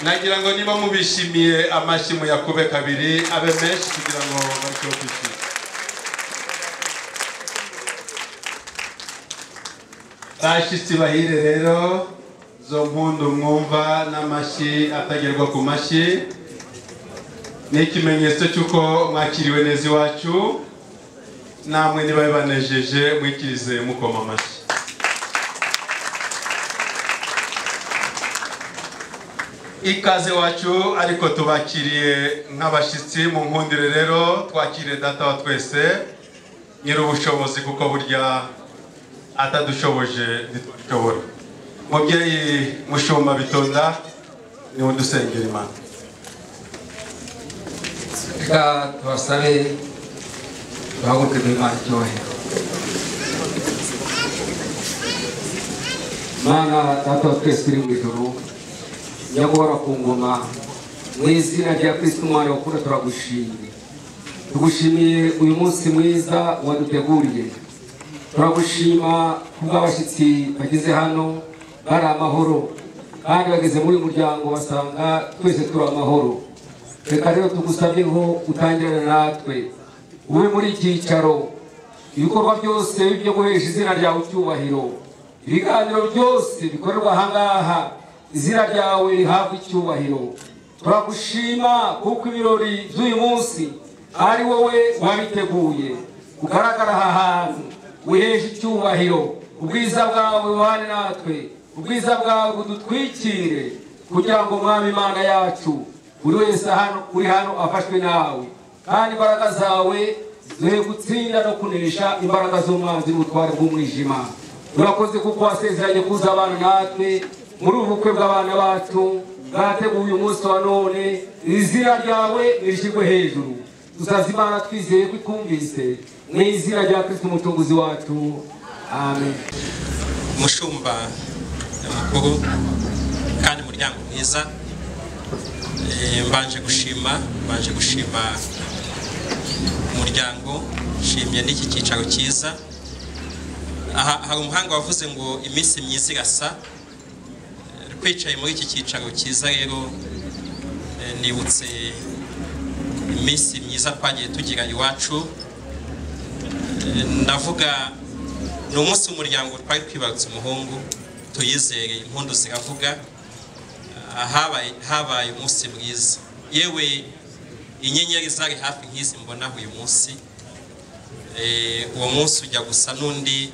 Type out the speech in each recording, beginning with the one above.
nagira ngo niba mubishimiye amashimo yakube kabiri abe menshi kugira ngo bashoboke. Bashitsi bahire rero zo mpundu mwumva n'amashi atagerwa ku mashi ni ikimenyetso cyuko mwakiriwe neza iwacu, namwe niba banejeje mwikirize mukoma amashi. Ikaze wacu ariko tubakiriye nk'abashitsi mu nkundire rero twakiriye data wa twese nyir'ubushobozi kuko burya atadushoboje ntitushobora. Mubyeyi Mushumba Bitonda niwe dusengera Imana. Reka tubasabe bahaguruke mu Imana icyubahiro. Mana data wa twese uri mu ijuru, nyagora ku ngoma, mu izina rya Kristo umwana wakura turagushimiye. Tugushimiye uyu munsi mwiza waduteguriye. Turagushima kubw'abashyitsi bageze hano bari amahoro, kandi bageze muri muryango basanga twese turi amahoro. Reka rero tugusabyeho utangirana natwe, ube muri icyicaro, ibikorwa byose byo guhesha izina ryawe icyubahiro, ibiganiro byose bikorerwa ahangaha izina ryawe rihabwa icyubahiro. Turagushima kuko ibirori by'uyu munsi ari wowe wabiteguye, ugaragara aha hantu wihesha icyubahiro. Ubwiza bwawe bubane natwe, ubwiza bwawe budutwikire, kugira ngo Mwami Imana yacu buri wese uri hano afashwe nawe, kandi imbaraga zawe zihe gutsinda no kunesha imbaraga z'umwanzi n'ubutware bw'umwijima. Urakoze kuko wasezeranye kuza abana natwe muri ubu bukwe bw'abana bacu bwateguye uyu munsi wa none. Izina ryawe rishyirwe hejuru. Tuzaza Imana twizeye ko ikumvise, mu izina rya Kristo umucunguzi wacu, amen. Mushumba mukuru kandi muryango mwiza, mbanje gushima umuryango, nshimye n'iki cyicaro cyiza. Hari umuhanga wavuze ngo iminsi myiza irasa. Twicaye muri iki cyicaro cyiza rero nibutse iminsi myiza twagiye tugira iwacu. Ndavuga ni umunsi w'umuryango twari twibarutse umuhungu Tuyizere, impundu ziravuga. Habaye umunsi mwiza, yewe inyenyeri zari hafi nk'izi mbona uyu munsi. Uwo munsi ujya gusa n'undi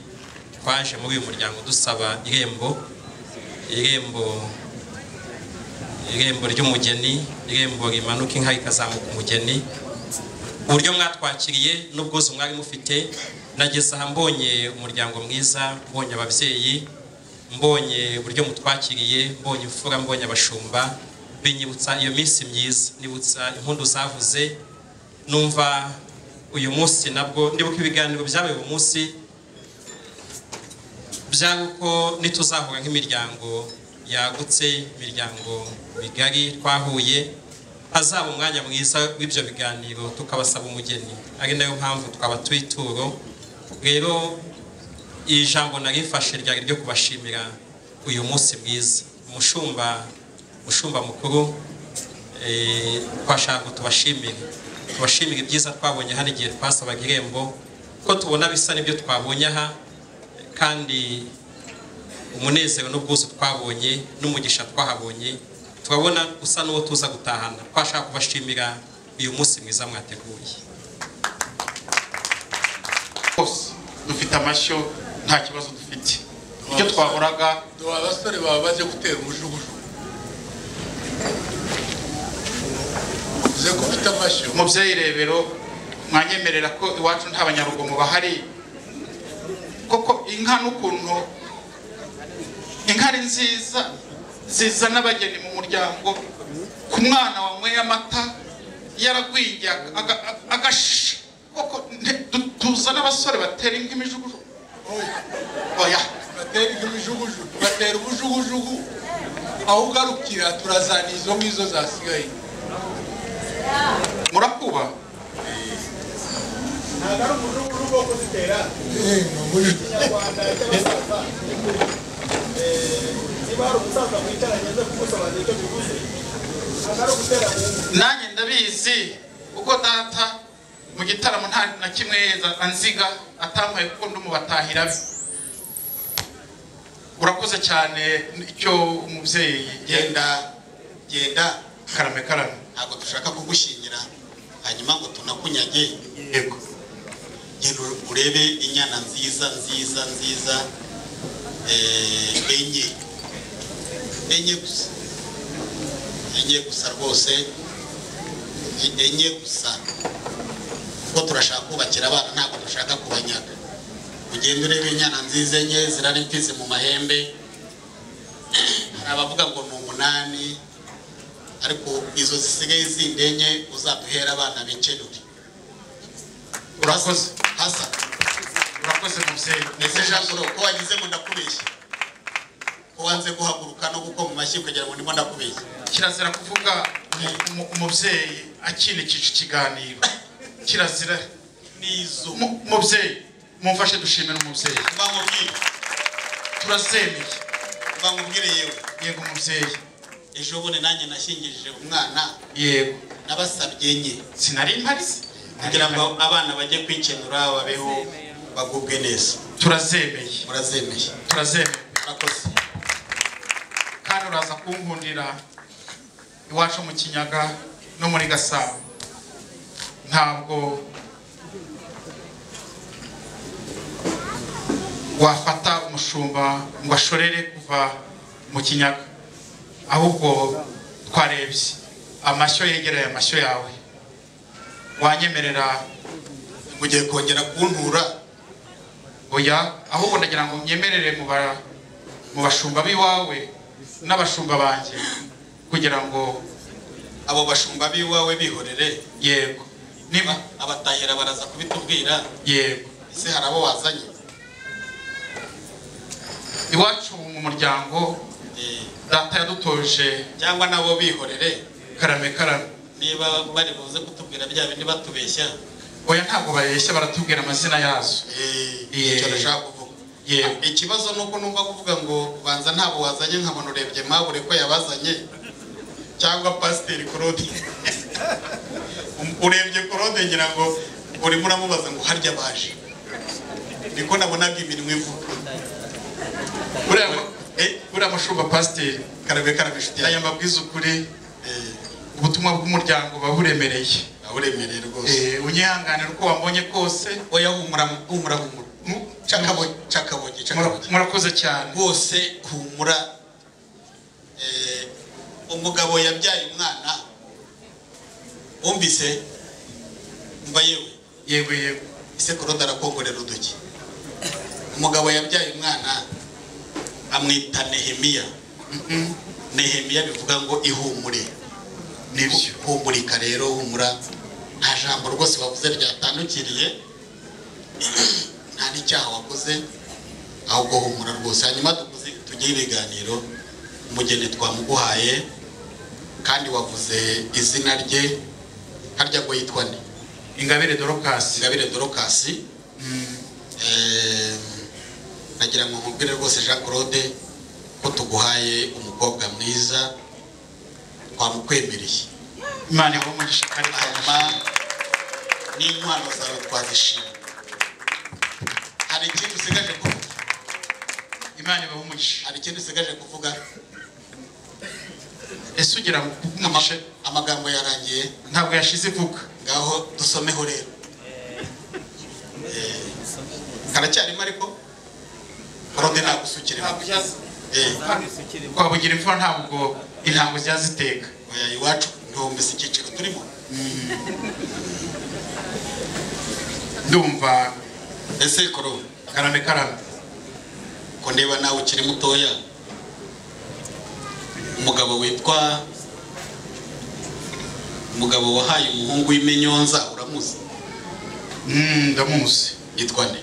twaje muri uyu muryango dusaba irembo ry'umugeni, irembo rimanuka inka ikazamuka umugeni. Uburyo mwatwakiriye n'ubwuzu mwari mufite, nageze aha mbonye umuryango mwiza, mbonye ababyeyi, mbonye uburyo mutwakiriye, mbonye imfura, mbonye abashumba, binyibutsa iyo minsi myiza, nibutsa impundu zavuze. Numva uyu munsi nabwo ndibuka ibiganiro byabaye uyu munsi by'uko nituzahura nk'imiryango yagutse, imiryango migari twahuye, hazaba umwanya mwiza w'ibyo biganiro tukabasaba umugeni. Ari nayo mpamvu twaba twituro. Rero ijambo narifashe ryari ryo kubashimira uyu munsi mwiza. Mushumba mukuru, twashaka tubashimire ibyiza twabonye hano igihe twasabaga irembo ko tubona bisa n'ibyo twabonye aha kandi umunezero n'ubwuzu twabonye n'umugisha twahabonye twabona usa n'uwo tuza gutahana twashaka kubashimira uyu munsi mwiza mwateguye bose dufite amashyo nta kibazo dufite icyo twahoraga abasore baba baje gutera umujugujugu uze ko ufite amashyo umubyeyi Rebero mwanyemerera ko iwacu nta banyarugomo bahari koko inka n'ukuntu inka ari nziza zizana abageni mu muryango ku mwana wanyweye amata yaragwingiye agashisha koko tuzana abasore batera inka imijugujugu oya batera inka imijugujugu batera ubujugujugu aho ugarukira turazana izo ngizo zasigaye murakuba ntabwo ari umujugujugu wo kuzitera niba hari umusaza mwicaranye aze kumusobanurira icyo bivuze ntabwo ari ugutera nanjye ndabizi uko data mu gitaramo nta na kimwe anziga atampaye kuko ndumubatahira be urakoze cyane icyo umubyeyi genda karame ntabwo dushaka kugushyingira hanyuma ngo tunakunyage yego genda urebe inyana nziza enye gusa rwose enye gusa kuko turashaka kubakira abana ntabwo dushaka kubanyaga ugenda urebe inyana nziza enye zirari mfizi mu mahembe hari abavuga ngo ni 8 ariko izo zisigaye zindi enye uzaduhera abana bicenure urakoze hasa urakoze mubyeyi ndetse Jean-Paul ko wagize ngo ndakubeshya ko wanze guhaguruka no gukoma mu mashyi kugira ngo ndimo ndakubeshya kirazira kuvuga umubyeyi akinikije ikiganiro kirazira nizo mubyeyi mumfashe dushimira umubyeyi bamubwire turazemeye bamubwire yego mubyeyi ejo bundi nanjye nashingirije umwana yego nabasabye enye sinari mparize kugira ngo abana bajye kwikenura babeho bagubwe neza turazemeye murazemeye urakoze kandi uraza kunkundira iwacu mu Kinyaga no muri Gasabo ntabwo wafata umushumba ngo ashorere kuva mu Kinyaga ahubwo twarebye amashyo yegereye amashyo yawe wanyemerera mugiye kongera kuntura oya ahubwo ndagira ngo myemerere mu bashumba biwawe n'abashumba banjye kugira ngo abo bashumba biwawe bihorere yego niba abatahira baraza kubitubwira yego ese hari abo wazanye iwacu mu muryango data yadutoje cyangwa nabo bihorere karame niba bari buze kutubwira bya bindi batubeshya oya ntabwo bayeshya baratubwira amazina yazo icyo ndashaka kuvuga ikibazo nuko numva kuvuga ngo banza ntabwo wazanye nkabona urebye mabure ko yabazanye cyangwa Pasiteri Claude urebye Claude ngira ngo urimo uramubaza ngo harya baje niko nabonaga imirimo ivuga uriya mushumba Pasiteri karame inshuti aya mabwiza ukuri ubutumwa bw'umuryango baburemereye rwose unyihanganira uko wambonye kose oya humura cakabogi murakoze cyane bose humura umugabo yabyaye umwana wumvise mba yego ise Claude arakongorera uduki umugabo yabyaye umwana amwita Nehemiya bivuga ngo ihumure nibyo humurika rero humura nta jambo rwose wavuze ryatandukiriye nta n'icyaha wakoze ahubwo humura rwose hanyuma tugire ibiganiro umugeni twamuguhaye kandi wavuze izina rye harya ngo yitwa nde Ingabire Dorcas nagira ngo nkubwire rwose Jean Claude ko tuguhaye umukobwa mwiza twamukwemereye Imana ibahe umugisha kandi hanyuma n'inkwano zawe twazishima. Hari ikintu usigaje kuvuga? Imana ibahe umugisha. Hari ikintu usigaje kuvuga? Ese ugira ngo umugisha amagambo yarangiye ntabwo yashize ivuga. Ngaho dusomeho rero. Karacyarimo ariko Rode nagusukire. Kwabugira imfura ntabwo intango zaziteka. Oya iwacu ndombese ikiciro turimo. Ndumva ese koro karame ko ndeba nawe ukiri mutoya. Umugabo wahaye umuhungu w'Imenyonza uramuzi? Ndamuzi. Yitwa nde?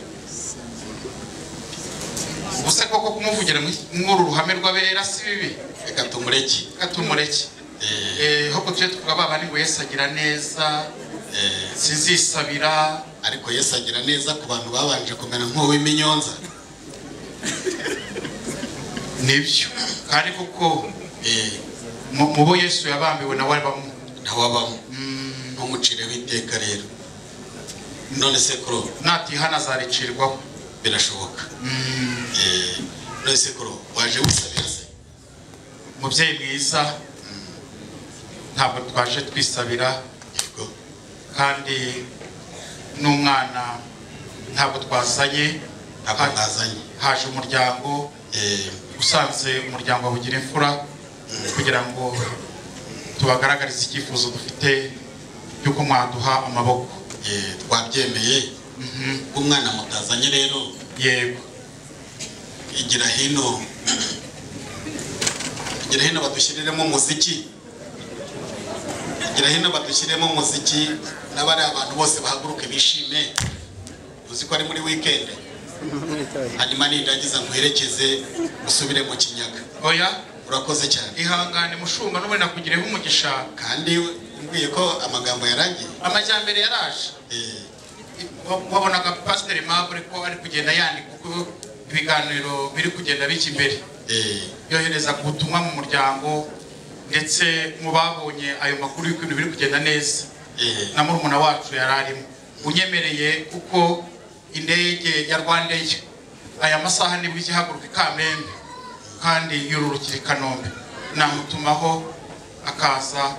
Ubuse koko kumuvugira nk'uru ruhame rw'abera si bibi. Reka tumureke. Hoko tuje tuvuga baba ngo Yesu agira neza. Sizisabira ariko Yesu agira neza ku bantu babanje kumera nk'uw'Imenyonza. Nibyo kandi kuko mubo Yesu yabambiwe nawe abamo ntumucire w'iteka rero. None se kuro natihana azaricirwaho birashoboka. None se kuro waje wisabira se? Mubyeyi mwiza ntabwo twaje twisabira kandi n'umwana ntabwo twazanye. Haje umuryango usanze umuryango wabugira imfura kugira ngo tubagaragarize icyifuzo dufite yuko mwaduha amaboko. Twabyemeye. Umwana mutazanye rero yego igira hino badushiriremo muziki. N'abari abantu bose bahaguruke bishime. Uzi ko ari muri weekend. Hanyuma nindagiza nguherekeze usubire mu Kinyaga. Oya urakoze cyane. Ihangane mushumba nubwo nakugireho umugisha kandi mbwiye ko amagambo yarangiye. Amajyambere yaraje. Wabonaga Pastor Mabure ko ari kugenda yandika uko ibiganiro biri kugenda biki imbere. Yohereza ubutumwa mu muryango ndetse mu babonye ayo makuru y'ukuntu biri kugenda neza. Na murumuna wacu yararimo unyemereye kuko indege ya Rwandair aya masaha nibwo igihaguruka Kamembe kandi yururukira Kanombe. Namutumaho akaza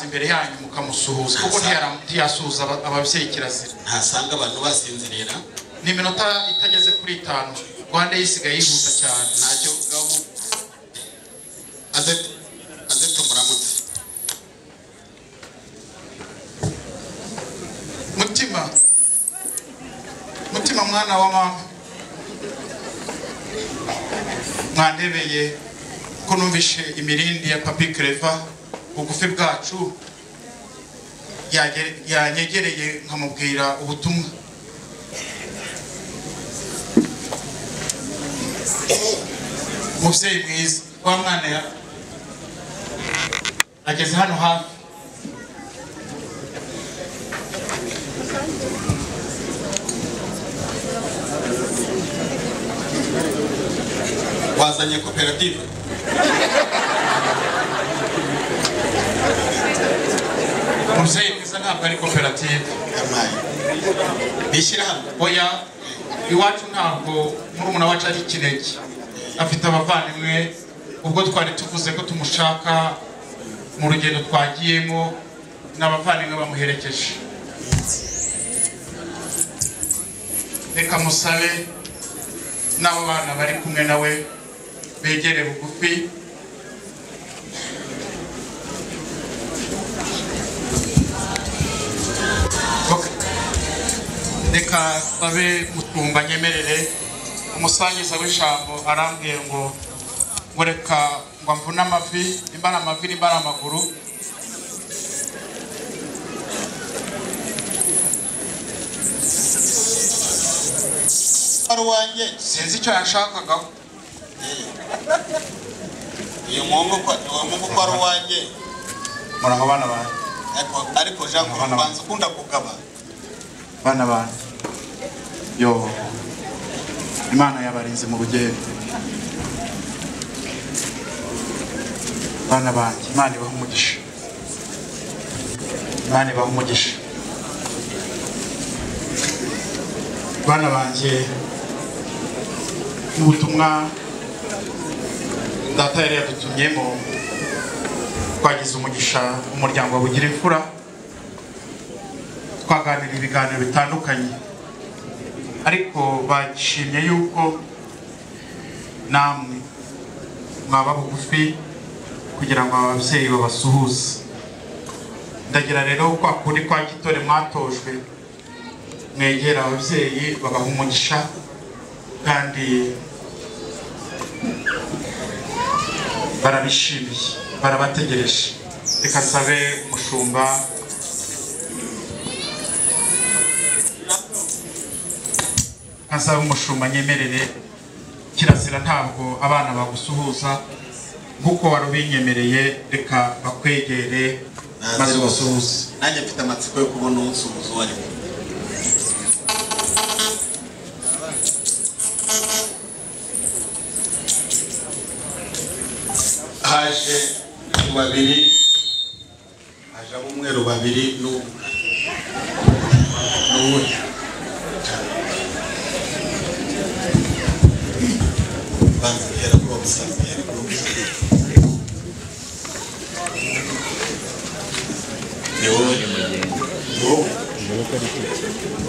imbere yanyu mukamusuhuza kuko ntiyasuhuza ababyeyi kirazira. Ntasanga abantu basinzirira. Ni minota itageze kuri 5 Rwandair isigaye yihuta cyane. Ntacyo ngabo aze tumuramutse. Mutima mwana wa mama mwandebeye ko numvishe imirindi ya Papi Clever bugufi bwacu yanyegereye nkamubwira ubutumwa. Muvyeyi mwiza wa mwana ageze hano hafi. Wazanye koperative. Muvyeyi mwiza ntabwo ari koperative. Bishyirahamwe. Oya iwacu ntabwo murumuna wacu ari Kinege. Afite abavandimwe ubwo twari tuvuze ko tumushaka mu rugendo twagiyemo n'abavandimwe bamuherekeje. Reka musabe n'abo bana bari kumwe nawe begere bugufi. Reka babe mutumba nyemerere umusangiza w'ijambo arambwiye ngo reka ngo mvune amavi imbara amavi imbara amaguru. Arwanye sinzi icyo yashakaga. Uyu mungu kwa arwanye muranga bana bana ariko Jean Kurubanza ukunda kugaba bana bana yo Imana yabarinze mu rugendo. Bana banjye Imana ibaha umugisha. Imana ibahe umugisha. Bana banjye, ubutumwa data yari yadutumyemo twagize umugisha umuryango wa Bugira Imfura, twaganira ibiganiro bitandukanye, ariko bagishimye yuko namwe mwaba bugufi kugira ngo ababyeyi babasuhuze. Ndagira rero kwa kundi kwa Gitore mwatojwe, mwegera ababyeyi babaha umugisha kandi barabishimiye, barabategereje. Reka nsabe umushumba nyemerere, kirazira ntabwo abana bagusuhuza nk'uko wari ubinyemereye, reka bakwegere maze basuhuze. Nanjye mfite amatsiko yo kubona unsuhuza uwo ari we. Haje babiri, haje ab'umweru babiri n'uwundi. Banza hera kuba musaza hera kuba musaza. Ni wowe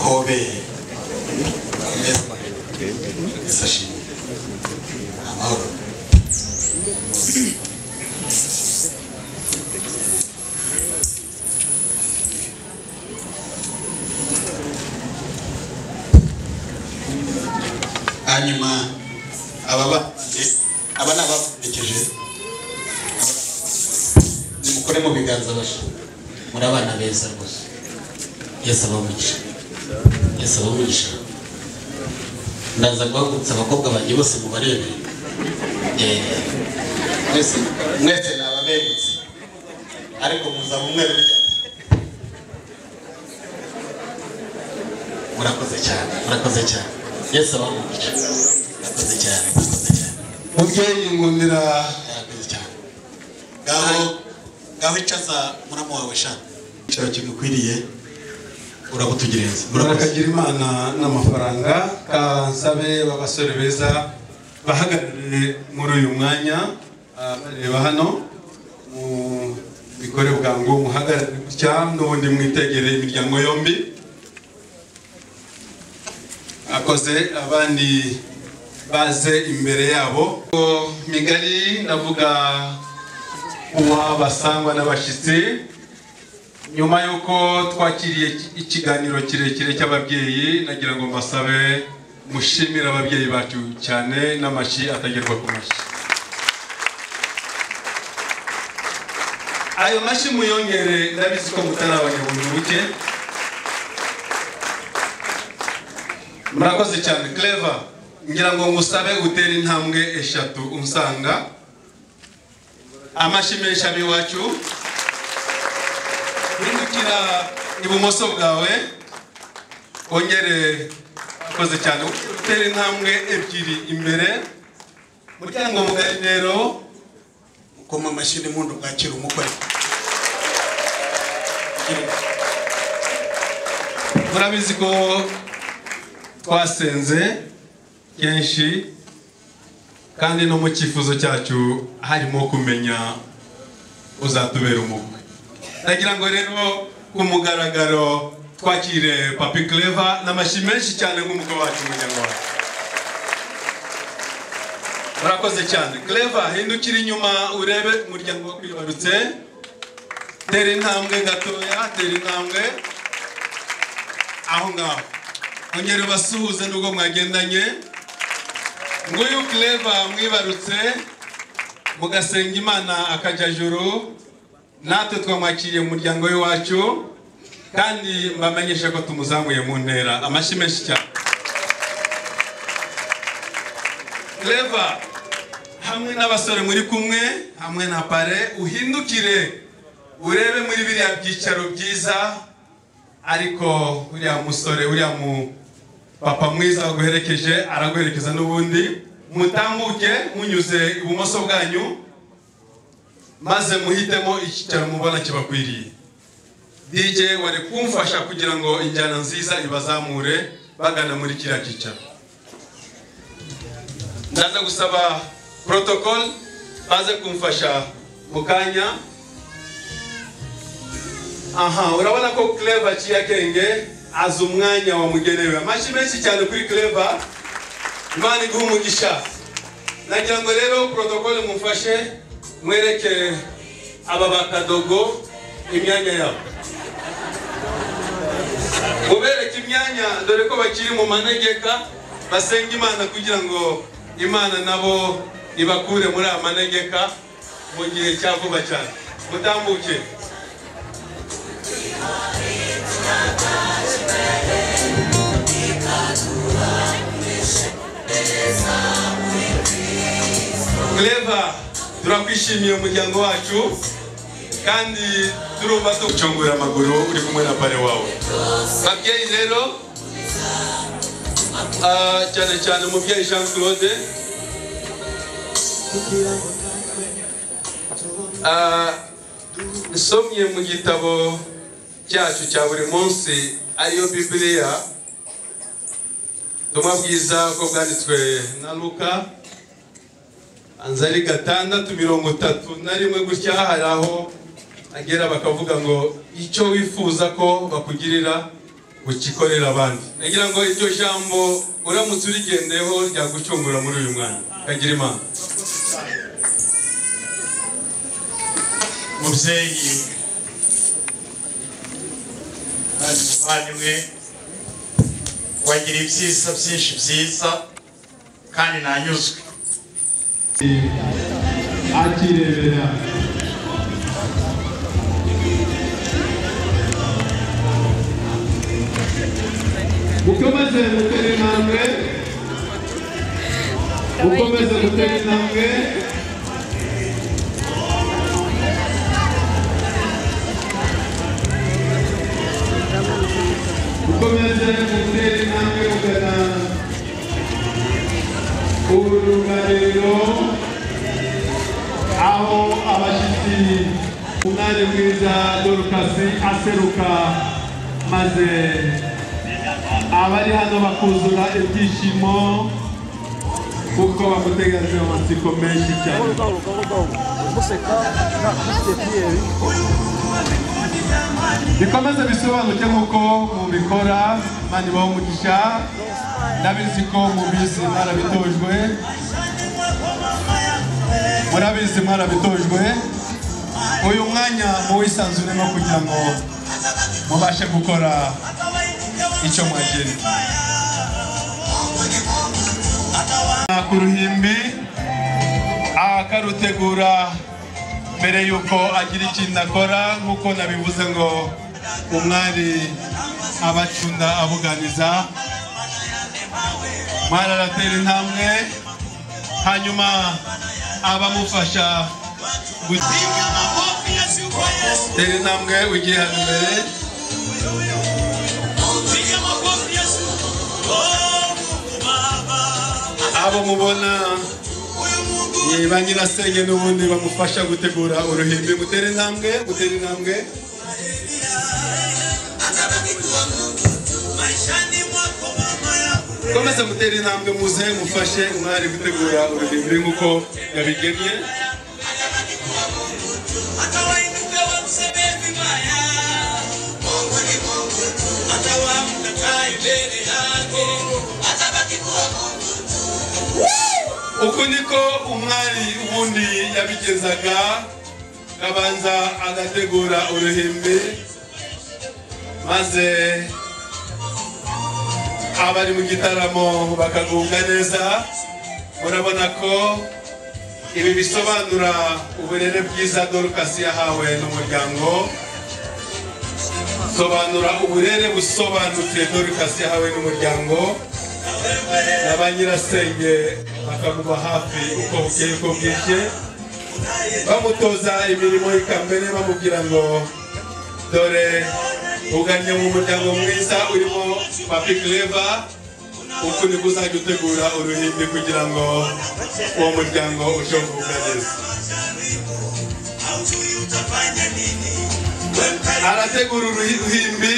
hobe isashi amahoro. Hanyuma aba ni abakurikije, nimukore mu biganza basha, muri abana beza rwose. Yesu abamugisha, Yesu abamugisha. Ndaza guhagurutsa abakobwa banjye bose mubarebe. Mwese ni ababengutse, ariko muza mu mweru. Murakoze cyane, murakoze cyane. Yesu abamugisha, murakoze cyane, murakoze cyane. Mubyeyi nkundira, Murakoze cyane. Gaho icaza muramu wawe shana, icyo kimukwiriye urabutugereza. murakagira Imana n'amafaranga. Kansabe babasore beza bahagarare muri uyu mwanya, bareba hano mu bikore bwangu, muhagarare gutya n'ubundi mwitegere imiryango yombi. Akoze abandi baze imbere yabo migari, ndavuga uwabasangwa n'abashyitsi. Nyuma yuko twakiriye ikiganiro kirekire cy'ababyeyi, nagira ngo mbasabe mushimire ababyeyi bacu cyane n'amashyi atagerwa ku mashyi. Ayo mashyi muyongere, ndabizi ko mutari abanyabuntu buke. Murakoze cyane. Clever, ngira ngo ngusabe utere intambwe eshatu unsanga. Amashyi menshi abiwacu. Hindukira ibumoso bwawe, ongere. Murakoze cyane. Utere intambwe ebyiri imbere, muryango mugari rero. Mukoma amashyi n'impundu bwakira umukwe. Murabizi ko twasenze kenshi, kandi no mu cyifuzo cyacu harimo kumenya uzatubera umukwe. Ndagira ngo rero ku mugaragaro twakire Papi Clever n'amashyi menshi cyane nk'umukwe wacu umuryango wacu. Murakoze cyane. Clever, hindukira inyuma urebe umuryango wo kwibarutse. Tera intambwe gatoya, tera intambwe aho ngaho. Ongera basuhuze nubwo mwagendanye. Nguyu Clever mwibarutse, mugasenga Imana akajajuru. Natwe twamwakiriye mu muryango w'iwacu, kandi mbamenyesha ko tumuzamuye mu ntera. Amashyi menshi cyane. Clever, hamwe n'abasore muri kumwe, hamwe na pare, uhindukire urebe muri biriya byicaro byiza, ariko uriya musore, uriya mu papa mwiza waguherekeje araguherekeza n'ubundi. Mutambuke munyuze ibumoso bwanyu, maze muhitemo icyicaro mubona kibakwiriye. DJ wari kumfasha kugira ngo injyana nziza ibazamure bagana muri kiriya cyicaro. Ndaza gusaba protocol baze kumfasha mukanya. Aha, urabona ko Clever Chiyakenge azi umwanya wa mugenewe. Amashi menshi cyane kuri Clever. Imana iguhe umugisha. Nagira ngo rero protocol mumfashe mwereke aba bakadogo imyanya yabo. Mubereke imyanya dore ko bakiri mu manegeka basenga Imana kugira ngo Imana nabo ibakure muri amanegeka mu gihe cya vuba cyane. Mutambuke. Clever, turakwishimiye umuryango wacu kandi turumva tugucungura amaguru uri kumwe na pare wawe. Babyeyi rero cyane cyane umubyeyi Jean Claude nsomye mu gitabo cyacu cya buri munsi ariyo Bibiliya, ubutumwa bwiza ko bwanditswe na Luka anzari 6:31 gutya, hari aho agera bakavuga ngo icyo wifuza ko bakugirira ukikorera abandi. Nagira ngo iryo jambo uramutse urigendeho ryagucungura muri uyu mwanya. Kagira Imana. Mubyeyi muvandimwe, wagira ibyiza byinshi byiza kandi nanyuzwe. Akirebera mukomeze gutera intambwe, mukomeze gutera intambwe. Mukomeze gutera intambwe mugana urugariro aho abashyitsi umwanya mwiza Dorcas aseruka maze abari hano bakuzura ibyishimo kuko bamutegereje amatsiko menshi cyane. Bikomeze bisobanuke nk'uko mubikora. Imana ibahe umugisha. Ndabizi ko mubizi mwarabitojwe, murabizi mwarabitojwe. Uyu mwanya muwisanzuremo kugira ngo mubashe gukora icyo mwageni. Ku ruhimbi akarutegura mbere yuko agira ikintu akora, nk'uko nabivuze ngo umwari abacunda abuganiza. Mwari aratera intambwe, hanyuma abamufasha gutera intambwe ugiye hano imbere. Abo mubona ni ba nyirasenge n'ubundi bamufasha gutegura uruhimbi. Mutere intambwe, mutere intambwe. Komeza mutere intambwe, muze mufashe umwari gutegura uruhimbi nk'uko yabigennye. Uku niko umwari ubundi yabigezaga, abanza agategura uruhimbi maze abari mu gitaramo bakagubwa neza. Murabona ko ibi bisobanura uburere bwiza Dorcas yahawe n'umuryango, sobanura uburere busobanutse Dorcas yahawe n'umuryango, n'abanyirasenge bakamuba hafi uko bukeye uko bwije, bamutoza imirimo y'ikambere, bamubwira ngo dore uganye mu muryango mwiza urimo Papi Clever, uku niko uzajya utegura uruhimbi kugira ngo uwo muryango ushobore neza. arategura uruhimbi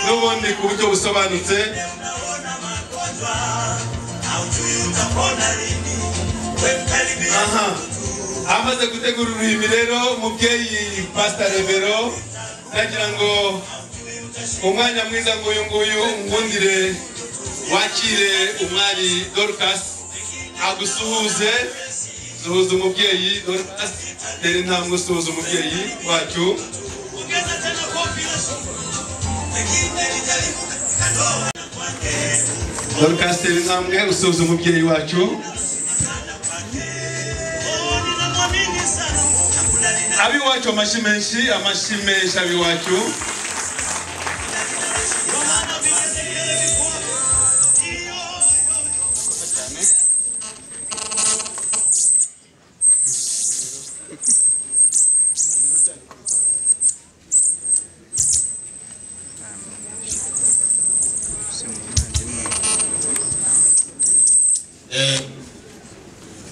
n'ubundi ku buryo busobanutse. Amaze gutegura uruhimbi rero umubyeyi Pastor Revero nagira ngo umwanya mwiza nguyu ngundire wakire umwari Dorcas agusuhuze. Suhuza umubyeyi Dorcas, tere ntambwe usuhuza umubyeyi wacu. Dorcas, tere ntambwe usuhuza umubyeyi wacu. Abiwacu amashi menshi abiwacu.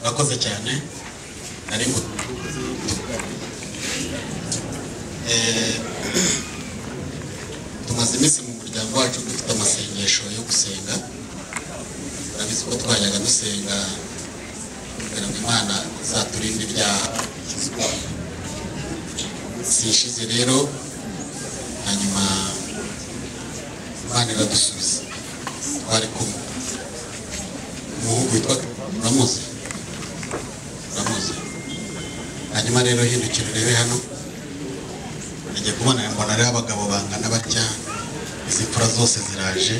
Bakoze cyane ariko tumaze iminsi mu muryango wacu dufite amasengesho yo gusenga. Urabizi ko twajyaga dusenga kugira ngo Imana izaturinde ibyaha. Sishize rero hanyuma Imana iradusubiza. Twari kumwe umuhungu witwa Ramoze. Hanyuma rero hindukira rero hano nagiye kubona mbona ari abagabo bangana batya, izi mfura zose ziraje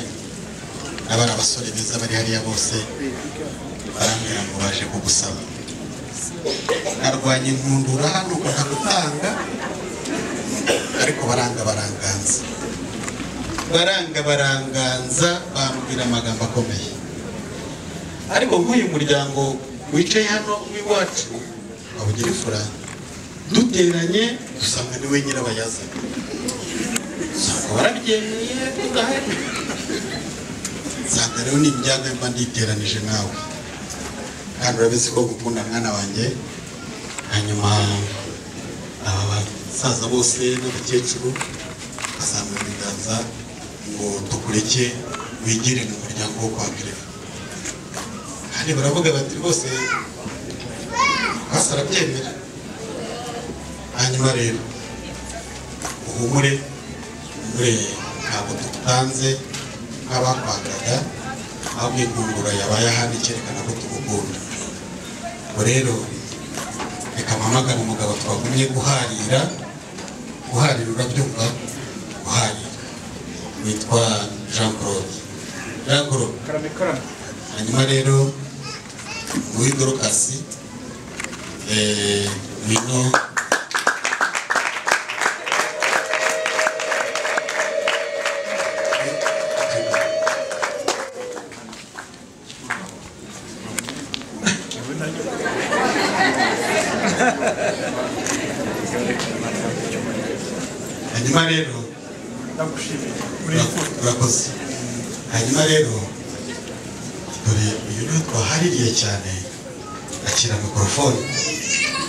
n'abari abasore beza bari hariya bose barambwira ngo baje kugusaba. Narwanye inkundura hano ko ntakutanga ariko baranganza bambwira amagambo akomeye. Ariko nk'uyu muryango wicaye hano w'iwacu abugira ifura duteranye dusanga ni we nyirabayazana. Usanga warabyemeye tudahari. Nsanga rero ni ibyago mba nditeranije nawe kandi urabizi ko gukunda mwana wanjye. Hanyuma aba basaza bose n'abakecuru basanga ibiganza ngo tukureke wigire mu muryango wo kwa Greva. Kandi baravuga bati rwose hasi arabyemera. Hanyuma rero uhumure ntabwo tutanze nk'abakwagaga ahubwo inkundura yabaye ahandi ikerekana ko tugukunda. Ubwo rero reka mpamagara umugabo twagumye guharira urabyumva, guharira witwa Jean Claude. Hanyuma rero muri Dorcas wino hanyuma rero urakoze. Hanyuma rero dore uyu niwe twahaririye cyane, akira mikorofone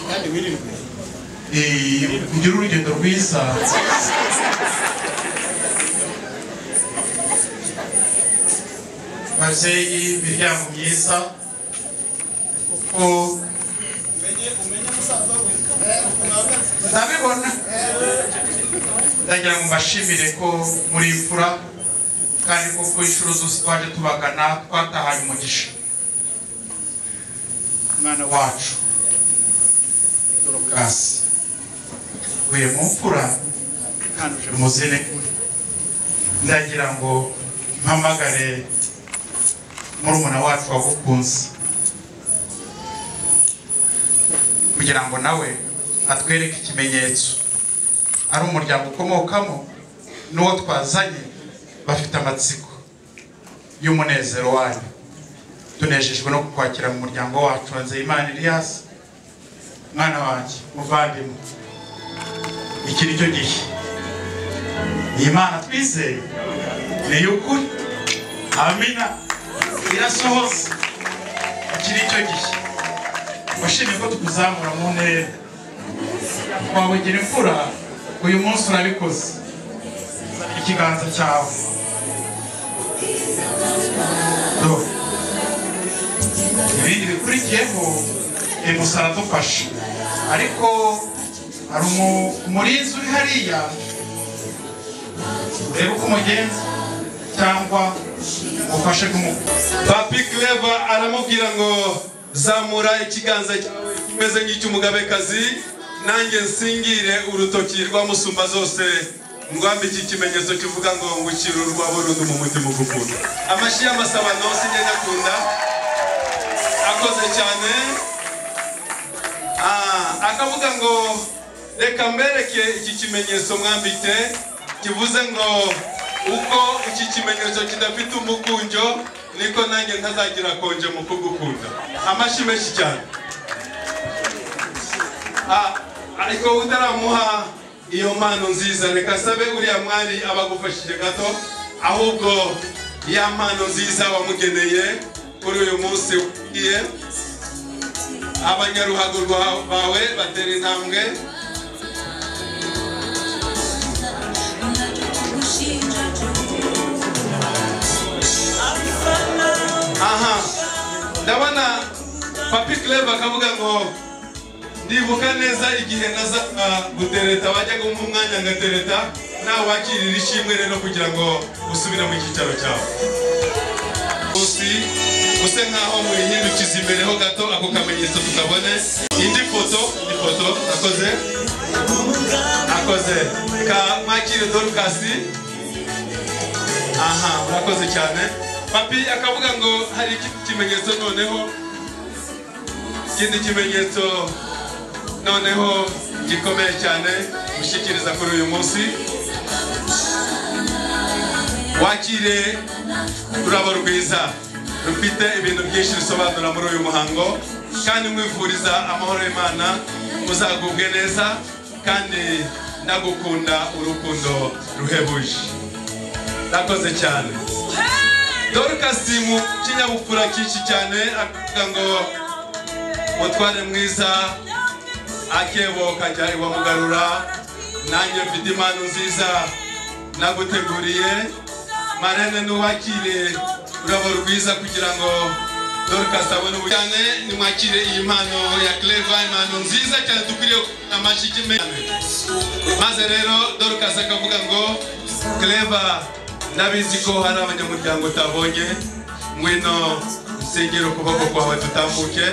kandi wirirwe kugira urugendo rwiza. Babyeyi imiryango myiza kuko umenye musaza we ndabibona. Ndagira ngo mbashimire ko muri imfura kandi koko inshuro zose twaje tubagana twatahanye umugisha. Mwana wacu Dorcas uye mu mfura kandi uje muzine. Ndagira ngo mpamagare murumuna wacu wagukunze kugira ngo nawe atwereke ikimenyetso ari umuryango ukomokamo n'uwo twazanye bafite amatsiko y'umunezero wanyu. Tunejejwe no kukwakira mu muryango wacu wa Nzeyimana Elias. Mwana wanjye muvandimwe, iki ni cyo gihe iyi Mana twizeye ni y'ukuri. Amina, irasohoza. Iki ni cyo gihe washimye ko tukuzamura mu ntera, twabugira imfura uyu munsi urabikoze ikiganza cyawe ibindi bikurikiyeho Musa aradufasha ariko hari umurinzi uri hariya urebe uko umugenza cyangwa ufashe Papi Clever aramubwira ngo zamura ikiganza cyawe kimeze nk'icy'umugabekazi nanjye nsingire urutoki rwa musumba zose ngwambe iki kimenyetso kivuga ngo ngukira urwa burundu mu mutima ugukunda. Amashi y'amasabano sinjye nakunda akoze cyane. Akavuga ngo reka mbereke iki kimenyetso mwambite kivuze ngo uko iki kimenyetso kidafite umukunjo niko nanjye ntazagira konje mu kugukunda. Amashi menshi cyane. Ariko utaramuha iyo mpano nziza reka sabe uriya mwari abagufashije gato ahubwo ya mpano nziza wamugeneye kuri uyu munsi ugiye abanyaruhago bawe batera intambwe. Ndabona Papi Clever akavuga ngo ndibuka neza igihe naza gutereta wajyaga mu mwanya ngatereta nawe wakirira ishimwe rero kugira ngo usubire mu cyicaro cyawe. Use nkaho muhindukiza imbere ho gato ako kamenyetso tukabone. Indi foto akoze ka makire Dorcas. Murakoze cyane. Papi akavuga ngo hari ikimenyetso noneho ikindi kimenyetso noneho gikomeye cyane ushikiriza kuri uyu munsi. Wakire urabo rwiza rufite ibintu byinshi bisobanura muri uyu muhango kandi mwifuriza amahoro y'Imana muzagubwe neza kandi ndagukunda urukundo ruhebuje. Nakoze cyane. Dorcas mu kinyabupfura cyinshi cyane akavuga ngo mutware mwiza akebo kajya iwamugarura nanjye mfite impano nziza naguteguriye marene n'uwakire urabo rwiza kugira ngo Dorcas abone ubujyane nimwakire iyi mpano ya Clever, impano nziza cyane dukwiriye amashyi menshi. Maze rero Dorcas akavuga ngo Clever ndabizi ko hari abanyamuryango utabonye ngwino nsengera ukuboko kwawe tutambuke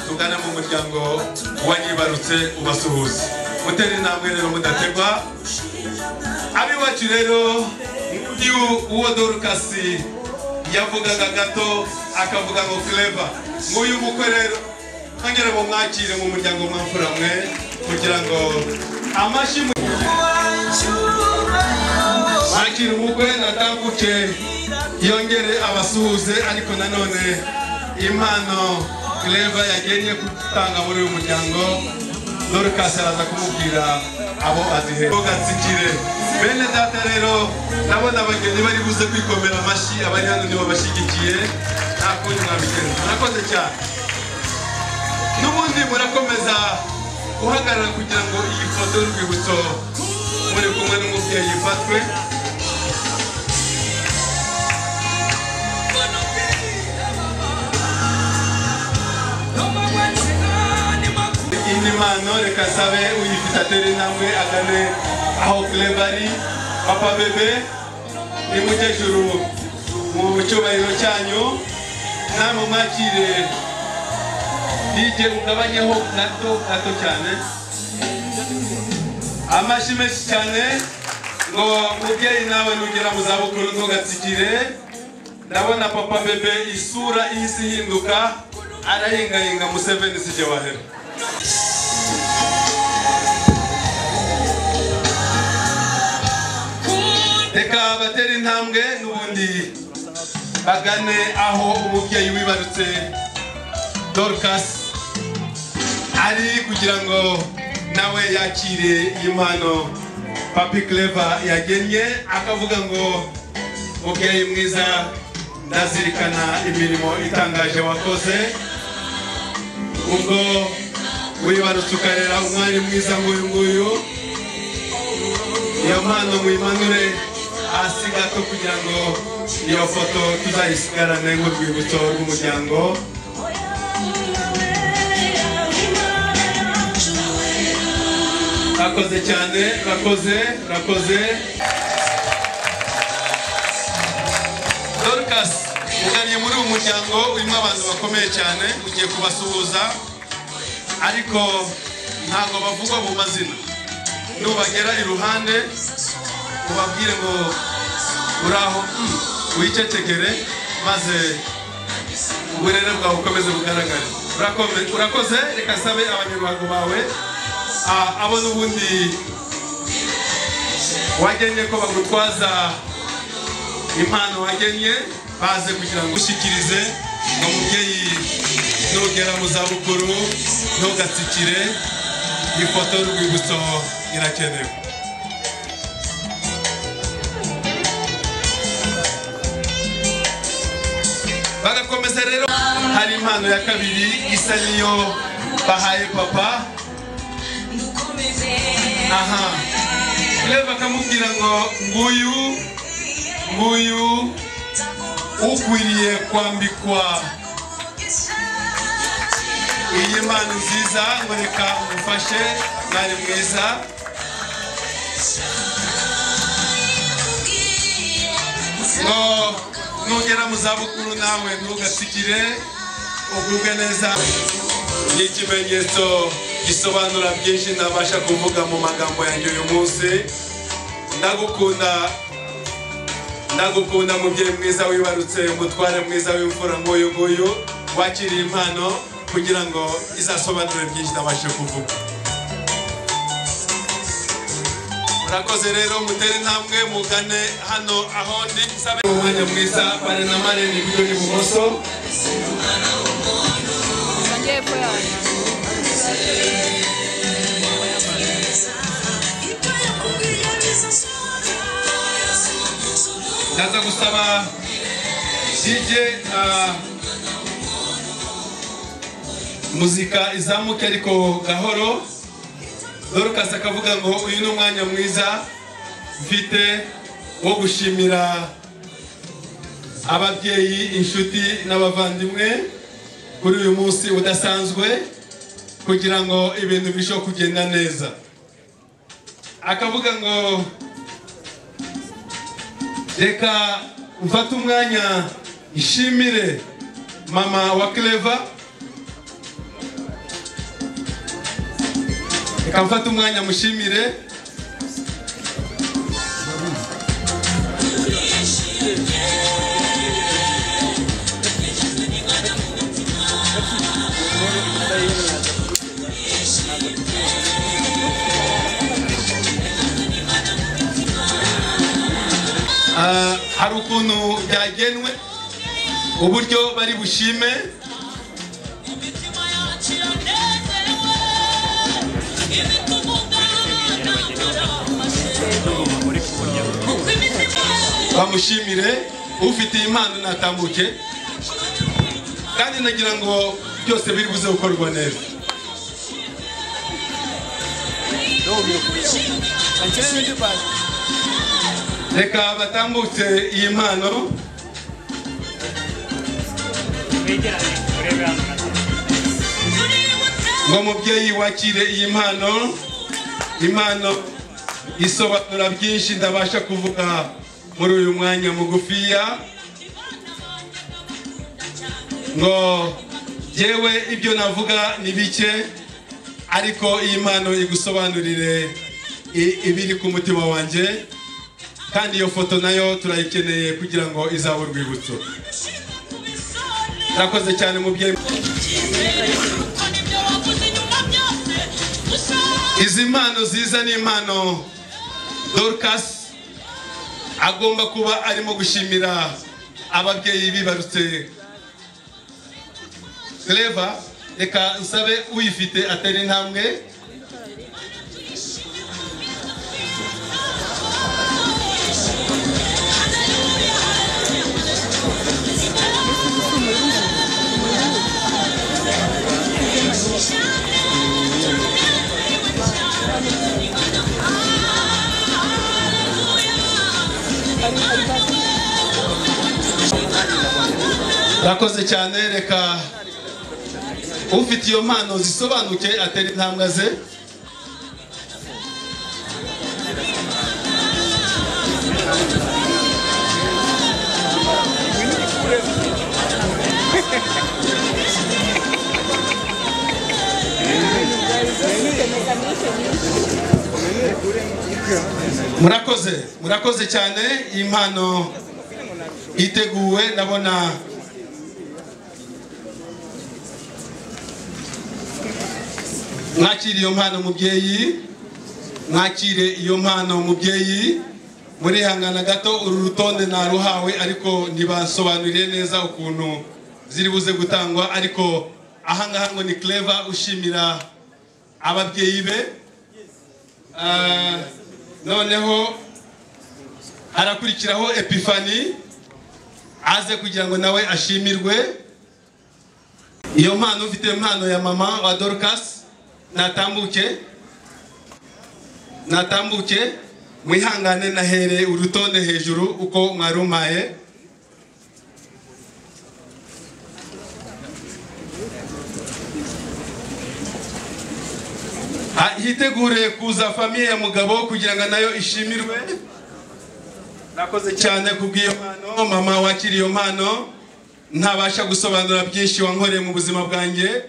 tugana mu muryango wanyibarutse ubasuhuze mutera intambwe rero mudategwa. Abiwacu rero uwo Dorcas yavugaga gato akavuga ngo Clever nguyu mukwe rero nkongera mu mwakire mu muryango mwamfura mwe kugira ngo amashi mwakire umukwe natambuke yongere abasuhuze ariko nanone impano Clever yagenye gutanga muri uyu muryango Dorcas araza kumubwira abo azihe gatsikire bene data rero nabona abageni bari buze kwikomera amashi abanyana nibo bashyigikiye nta kundi mwabigenza. Murakoze cyane n'ubundi murakomeza guhagarara kugira ngo iyi foto y'urwibutso muri kumwe n'umubyeyi ifatwe. Indi mpano reka sabe uyifite atere intambwe agane aho Clever ari. Papa bebe ni mujejuru mu cyubahiro cyanyu namwe mwakire DJ ugabanyeho gato cyane amashi menshi cyane ngo mubyeyi nawe nugera mu zabukuru ntugatsikire. Ndabona Papa bebe isura ihise ihinduka arahingahinga Museveni sije wahera. Reka batera intambwe n'ubundi bagane aho umubyeyi wibarutse Dorcas ari kugira ngo nawe yakire impano Papi Clever yagennye akavuga ngo mubyeyi mwiza ndazirikana imirimo itangaje wakoze ubwo wibarutse ukarera umwari mwiza nguyu iyo mpano muyimanure hasi gato kugira ngo iyo foto tuzayisigarane nk'urwibutso rw'umuryango. Rakoze cyane, rakoze. Dorcas ugariye muri uyu muryango urimo abantu bakomeye cyane, ugiye kubasuhuza ariko ntabwo bavugwa mu mazina. Nubagera iruhande ubabwire ngo uraho wicecekere maze uburere bwawe ukomeze bugaragare. Urakoze, reka sabe abanyarwanda bawe abo n'ubundi wagennye ko bagutwaza impano wagennye baze kugira ngo ushyikirize ngo mubyeyi nugera mu zabukuru ntugatsikire. Ifoto y'urwibutso irakenewe. Bagakomeza rero, hari impano ya kabiri isa niyo bahaye papa. Aha, rero bakamubwira ngo nguyu ukwiriye kwambikwa iyi mpano nziza, ngo reka umufashe mwari mwiza. Ngo nugera mu zabukuru nawe ntugasikire, ugubwe neza. Ni ikimenyetso gisobanura byinshi ntabasha kuvuga mu magambo yanjye uyu munsi. Ndagukunda mubyeyi mwiza wibarutse, umutware mwiza w'imfura nk'uyu nguyu wakiriye impano kugira ngo izasobanure byinshi ntabasha kuvuga. Murakoze rero, mutere intambwe mugane hano aho ndi. Sabe umwanya mwiza bare na marene iburyo n'ibumoso. Ndaza gusaba DJ muzika izamuke ariko gahoro. Dorcas akavuga ngo uyu ni umwanya mwiza mfite wo gushimira ababyeyi, inshuti n'abavandimwe kuri uyu munsi udasanzwe kugira ngo ibintu birusheho kugenda neza. Akavuga ngo reka mfate umwanya ishimire mama wa Clever. Reka mfate umwanya mushimire. Hari ukuntu byagenwe uburyo bari bushime. Bamushimire, ufite impano natambuke kandi nagira ngo byose biri buze gukorwa neza. Reka batambutse iyi mpano. Ngo mubyeyi wakire iyi mpano. Impano isobanura byinshi ndabasha kuvuga muri uyu mwanya mugufiya. Ngo yewe ibyo navuga ni bike ariko iyi mpano igusobanurire ibiri ku mutima wanjye, kandi iyo foto nayo turayikeneye kugira ngo izabe urwibutso. Rakoze cyane mubyeyi. Izi mpano ziza ni impano Dorcas agomba kuba arimo gushimira ababyeyi bibarutse Clever. Reka nsabe uyifite atari intambwe. Rakoze cyane, reka ufite iyo mpano zisobanuke atera intambwe ze. murakoze cyane. Iyi mpano iteguwe, ndabona mwakire iyo mpano mubyeyi, mwakire iyo mpano mubyeyi. Murihangana gato, uru rutonde naruhawe ariko ntibasobanuriye neza ukuntu ziri buze gutangwa, ariko ahangaha ngo ni Clever ushimira ababyeyi be. Noneho harakurikiraho Epiphany aze kugira ngo nawe ashimirwe. Iyo mpano, ufite impano ya mama wa Dorcas, natambuke mwihangane, nahere urutonde hejuru uko mwarumaye. Hitegure kuza famiye ya mugabo kugira ngo nayo ishimirwe. Nakoze cyane kubw'iyo mpano mama, wakiriye iyo mpano. Ntabasha gusobanura byinshi wankoreye mu buzima bwanjye,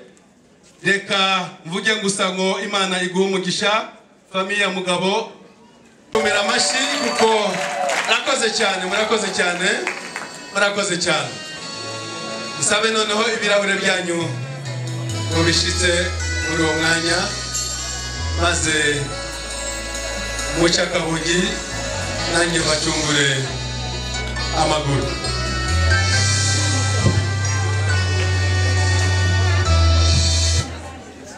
reka mvuge gusa ngo Imana iguhe umugisha famiye ya mugabo. Kumera amashi kuko murakoze cyane, murakoze cyane. Musabe noneho ibirahure byanyu mubishitse muri uwo mwanya, maze mucakabugi nanjye bacungure amaguru.